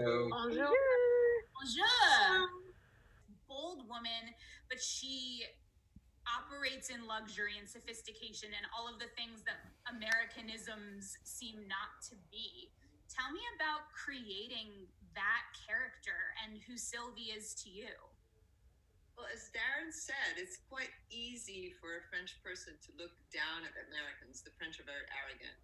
Bonjour. Bonjour. Bold woman, but she operates in luxury and sophistication and all of the things that Americanisms seem not to be. Tell me about creating that character and who Sylvie is to you. Well, as Darren said, it's quite easy for a French person to look down at Americans. The French are very arrogant,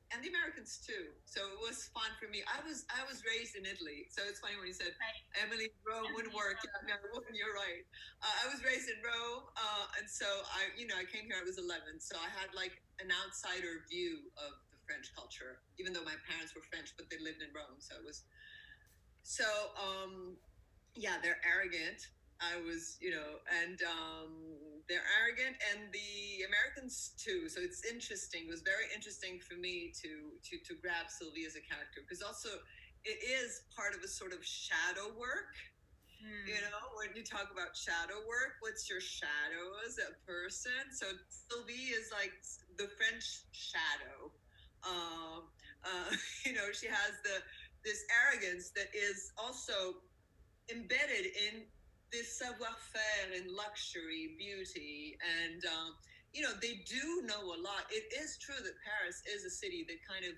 and the Americans too. So it was fun for me. I was raised in Italy, so it's funny when you said Emily Rome wouldn't work. Yeah, no, you're right. I was raised in Rome, and so I came here. I was 11, so I had like an outsider view of the French culture, even though my parents were French, but they lived in Rome, so it was so. Yeah, they're arrogant. I was, and they're arrogant, and the Americans too. So it's interesting. It was very interesting for me to grab Sylvie as a character, because also it is part of a sort of shadow work. When you talk about shadow work, what's your shadow as a person? So Sylvie is like the French shadow. She has this arrogance that is also embedded in this savoir-faire and luxury, beauty, and they do know a lot. It is true that Paris is a city that kind of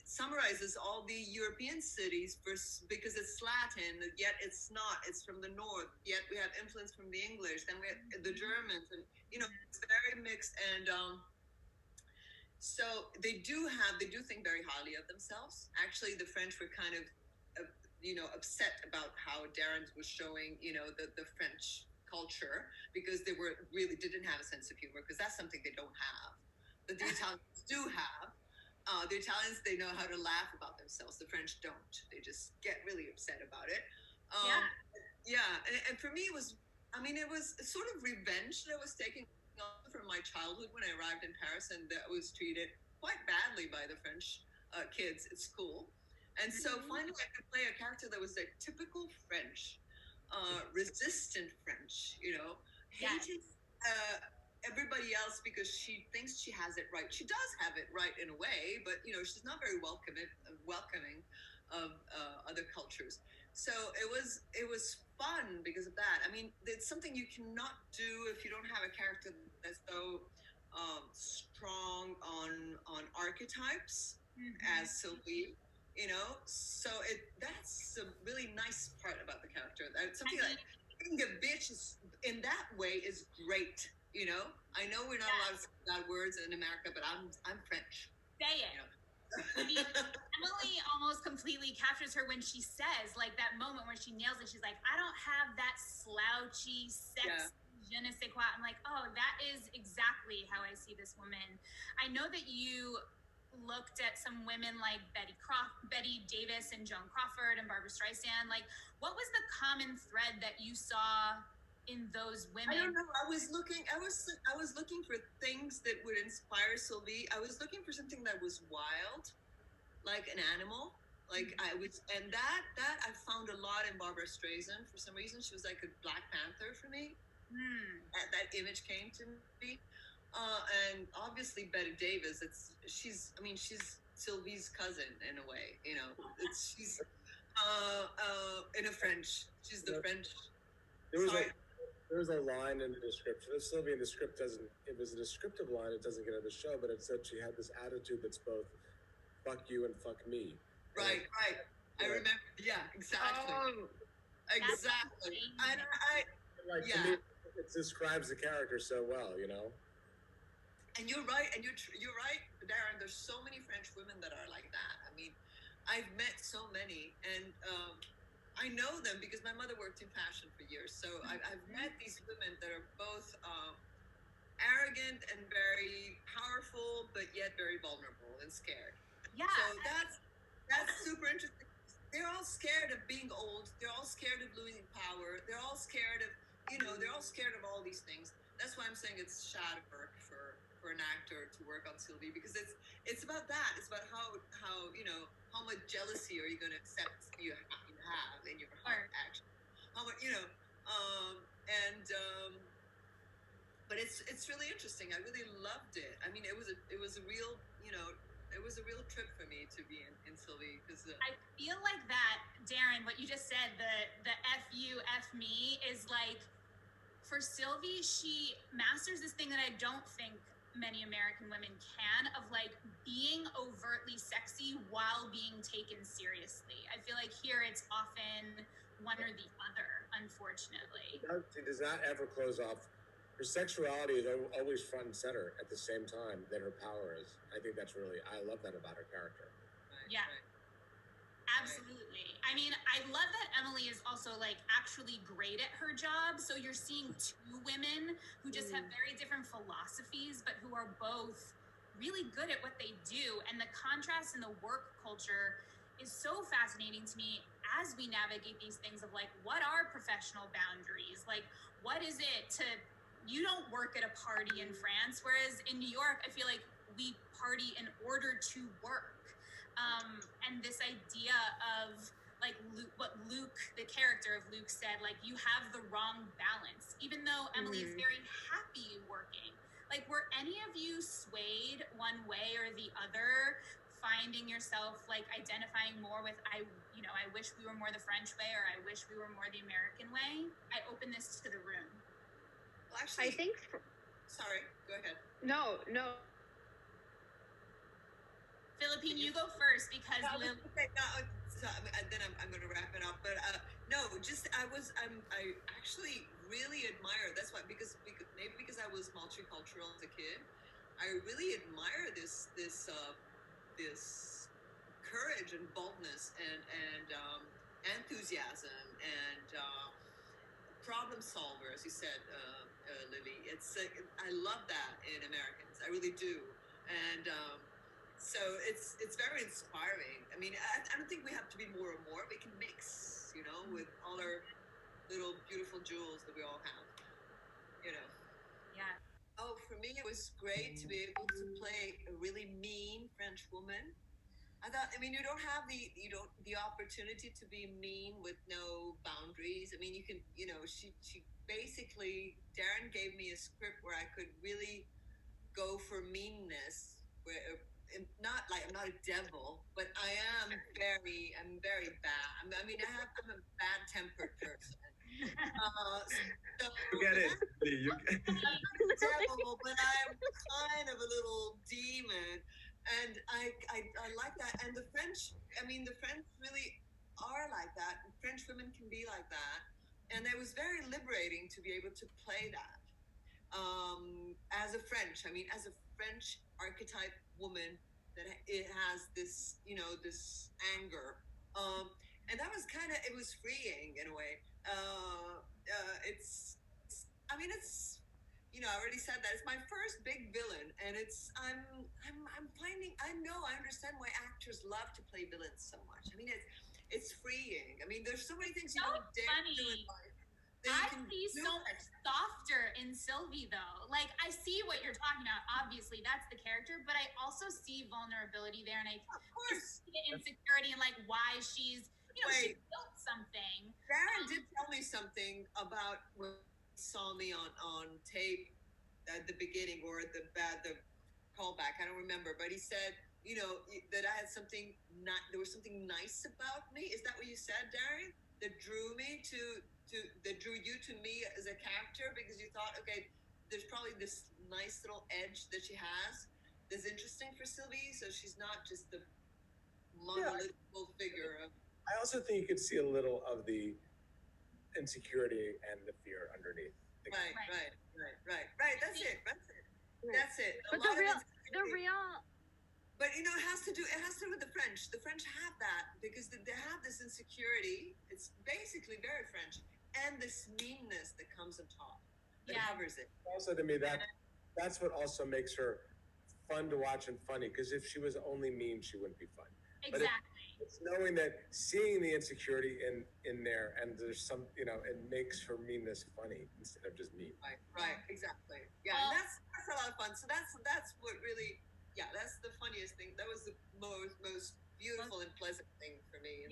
summarizes all the European cities because it's Latin, yet it's not. It's from the north, yet we have influence from the English, then we have the Germans, and it's very mixed. And so they do think very highly of themselves. Actually, the French were kind of upset about how Darren was showing, the French culture, because they didn't have a sense of humor, because that's something they don't have, but the Italians do have. The Italians, they know how to laugh about themselves. The French don't. They just get really upset about it. And for me, it was sort of revenge that I was taking on from my childhood when I arrived in Paris, and that was treated quite badly by the French kids at school. And so finally I could play a character that was like typical French, resistant French, hating everybody else because she thinks she has it right. She does have it right in a way, but she's not very welcoming of other cultures. So it was fun because of that. I mean, it's something you cannot do if you don't have a character that's so strong on archetypes as Sylvie. So that's a really nice part about the character. That's something like being a bitch is, in that way, is great. I know we're not allowed to say bad words in America, but I'm French. Say it. I mean, Emily almost completely captures her when she says, like, that moment where she nails it. She's like, I don't have that slouchy, sexy, je ne sais quoi. I'm like, oh, that is exactly how I see this woman. I know that you looked at some women like Betty Davis and Joan Crawford and Barbara Streisand. Like, what was the common thread that you saw in those women? I don't know. I was looking for things that would inspire Sylvie. I was looking for something that was wild, like an animal. Like and that I found a lot in Barbara Streisand. For some reason, she was like a Black Panther for me. That image came to me. And obviously Betty Davis, she's Sylvie's cousin in a way, she's in a French. She's the French. There was a line in the description. This Sylvie in the script it was a descriptive line, it doesn't get in the show, but it said she had this attitude that's both fuck you and fuck me. Right. I remember. Yeah, exactly. Oh, exactly. To me, it describes the character so well, And you're right, you're right, Darren. There's so many French women that are like that. I mean, I've met so many, and I know them because my mother worked in fashion for years. So I've met these women that are both arrogant and very powerful, but yet very vulnerable and scared. Yeah. So that's super interesting. They're all scared of being old. They're all scared of losing power. They're all scared of, they're all scared of all these things. That's why I'm saying it's shadow work for an actor to work on Sylvie, because it's about that. It's about how much jealousy are you going to accept you have in your heart, actually. How much, but it's really interesting. I really loved it. I mean, it was a real, it was a real trip for me to be in Sylvie, because I feel like that, Darren, what you just said, the F you, F me, is like, for Sylvie, she masters this thing that I don't think many American women can, of like being overtly sexy while being taken seriously. I feel like here it's often one or the other, unfortunately. She does not ever close off. Her sexuality is always front and center at the same time that her power is. I think that's really, I love that about her character. Yeah. Absolutely. I mean, I love that Emily is also like actually great at her job. So you're seeing two women who just have very different philosophies, but who are both really good at what they do. And the contrast in the work culture is so fascinating to me as we navigate these things of like, what are professional boundaries? Like, what is it to, you don't work at a party in France, whereas in New York, I feel like we party in order to work. And this idea of like what Luke, the character of Luke said, like, you have the wrong balance, even though Emily is very happy working. Like, were any of you swayed one way or the other, finding yourself like identifying more with, I wish we were more the French way, or I wish we were more the American way? I open this to the room. Well, actually, I think. Sorry, go ahead. No. Philippine, you go first because and then I'm going to wrap it up. But no, just I actually really admire. That's why because maybe because I was multicultural as a kid, I really admire this courage and boldness and enthusiasm and problem solver, as you said, Lily. It's I love that in Americans. I really do, and. So it's very inspiring. I mean, I don't think we have to be more and more. We can mix, with all our little beautiful jewels that we all have, Yeah. Oh, for me, it was great to be able to play a really mean French woman. You don't have the opportunity to be mean with no boundaries. I mean, you can, she basically, Darren gave me a script where I could really go for meanness, where not like I'm not a devil, but I'm very bad. I'm a bad-tempered person. So You get it. I'm not a devil, but I'm kind of a little demon, and I like that. And the French really are like that. French women can be like that, and it was very liberating to be able to play that. As a French archetype woman, that it has this, this anger. And that was it was freeing in a way. I already said that it's my first big villain, and I'm finding, I understand why actors love to play villains so much. I mean, it's freeing. I mean, there's so many things you don't dare do in life. I see so much softer in Sylvie, though. Like, I see what you're talking about. Obviously, that's the character, but I also see vulnerability there, and I see the insecurity and like why she's, she built something. Darren did tell me something about when he saw me on tape at the beginning, or the callback. I don't remember, but he said, that I had something there was something nice about me. Is that what you said, Darren? That drew you to me as a character, because you thought, okay, there's probably this nice little edge that she has that's interesting for Sylvie, so she's not just the monolithic figure of. I also think you could see a little of the insecurity and the fear underneath. Right. That's it. But the real. But it has to do with the French. The French have that because they have this insecurity. It's basically very French, and this meanness that comes on top that covers it. Also, to me, that's what also makes her fun to watch and funny. Because if she was only mean, she wouldn't be fun. Exactly. It's knowing that, seeing the insecurity in there, and there's some, it makes her meanness funny instead of just mean. Right, exactly. Yeah, and that's a lot of fun. So that's what really, that's the funniest thing. That was the most beautiful and pleasant thing for me.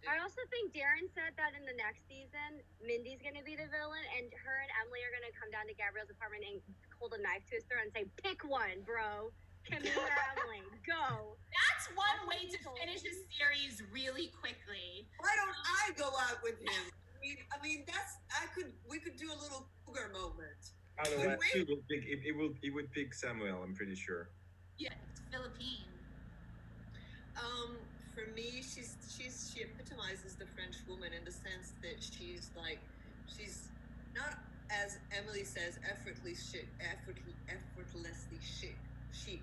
I also think Darren said that in the next season, Mindy's going to be the villain, and her and Emily are going to come down to Gabriel's apartment and hold a knife to his throat and say, "Pick one, bro." Camila, Emily, go. That's one way to finish a series really quickly. Why don't I go out with him? We could do a little cougar moment. By the way, He would pick Samuel, I'm pretty sure. Yeah, Philippine. For me, she epitomizes the French woman in the sense that she's not, as Emily says, effortlessly chic.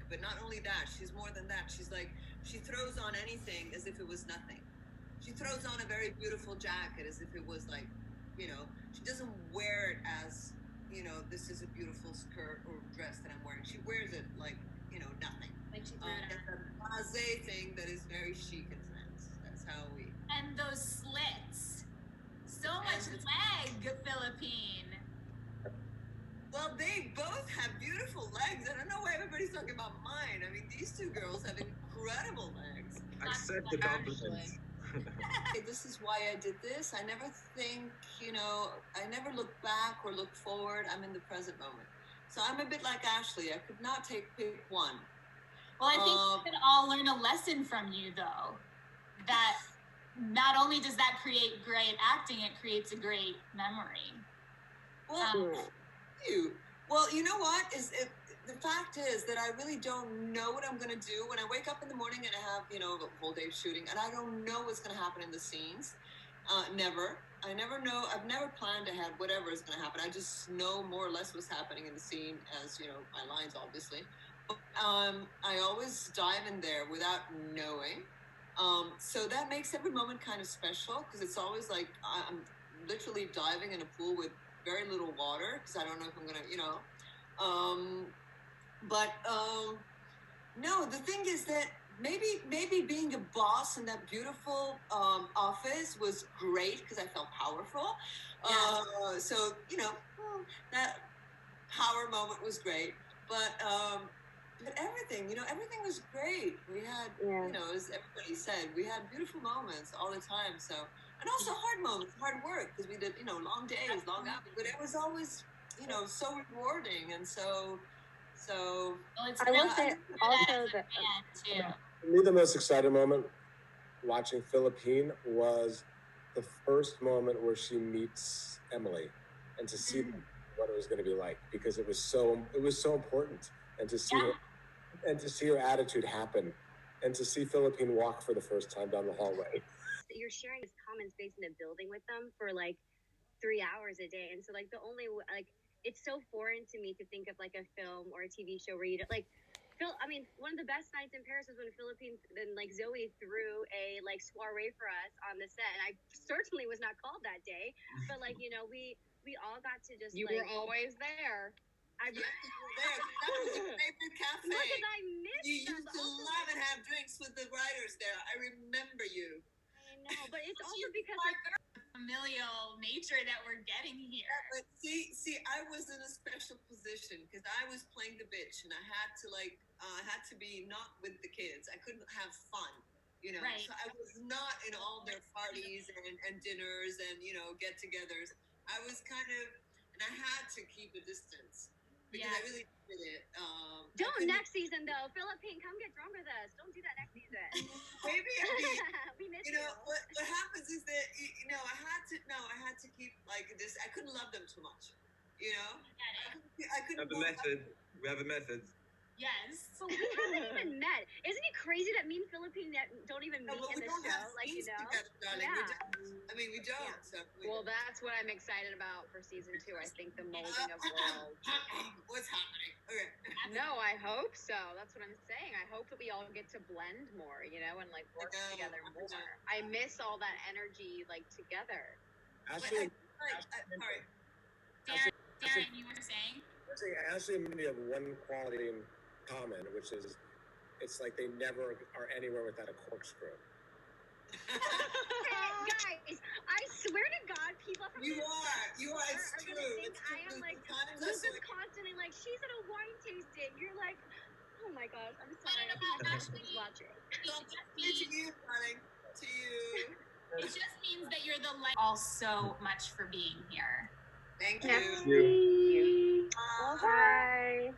But not only that, she's more than that. She's like, she throws on anything as if it was nothing. She throws on a very beautiful jacket as if it was like, she doesn't wear it as, this is a beautiful skirt or dress that I'm wearing. She wears it like, nothing. Like she threw it It's a blasé thing that is very chic in France. That's how we. And those slits. So much leg, Philippine. Well, they both have beautiful legs. I don't know why everybody's talking about mine. I mean, these two girls have incredible legs. Accept the compliment. This is why I did this. I never think, I never look back or look forward. I'm in the present moment. So I'm a bit like Ashley. I could not pick one. Well, I think we can all learn a lesson from you, though. That not only does that create great acting, it creates a great memory. Well, you know what? The fact is that I really don't know what I'm going to do when I wake up in the morning and I have, a whole day of shooting, and I don't know what's going to happen in the scenes. Never. I never know. I've never planned ahead whatever is going to happen. I just know more or less what's happening in the scene as, my lines, obviously. But, I always dive in there without knowing. So that makes every moment kind of special because it's always like I'm literally diving in a pool with very little water because I don't know if I'm going to, no, the thing is that maybe being a boss in that beautiful office was great because I felt powerful. Yeah. So that power moment was great, but everything, everything was great. We had, as everybody said, we had beautiful moments all the time. So, and also hard moments, hard work because we did, long days, long hours, but it was always, so rewarding and so. Well, I will say also that for me, the most exciting moment watching Philippine was the first moment where she meets Emily, and to see what it was going to be like because it was so important, and to see her attitude happen, and to see Philippine walk for the first time down the hallway. you're sharing this common space in a building with them for like 3 hours a day, and so like the only it's so foreign to me to think of like a film or a TV show where you don't like. One of the best nights in Paris was when Philippines and like Zoe threw a like soiree for us on the set, and I certainly was not called that day, but like we all got to just. You were always there. That was your favorite cafe. Look, I missed you used to love and have drinks with the writers there. I remember you. I know, but it's also because familial nature that we're getting here. Yeah, but see, I was in a special position because I was playing the bitch, and I had to be not with the kids. I couldn't have fun, Right. So I was not in all their parties and dinners and get-togethers. I was kind of, and I had to keep a distance because I really did it. Don't next season though, Philippine, come get drunk with us. Don't do that next season. Maybe we miss you. What happens is that I had to keep like this. I couldn't love them too much. I couldn't. We have a method. Yes. But we haven't even met. Isn't it crazy that me and Philippine don't even meet in the show? Together, darling. Yeah. We don't. Yeah. So well, that's what I'm excited about for season 2. I think the molding of worlds. What's happening? Okay. No, I hope so. That's what I'm saying. I hope that we all get to blend more, and like work together more. I miss all that energy like together. Ashley, Darren, you were saying? Ashley and Mindy have one quality in common, which is it's like they never are anywhere without a corkscrew. Guys, I swear to God, people from you are. It's true. I am like Luca's constantly like she's at a wine tasting. You're like, oh my gosh, I'm sorry. Ashley, watching. To you, darling. To you. It just means that you're the light. All so much for being here. Thank you. Thank you. Bye.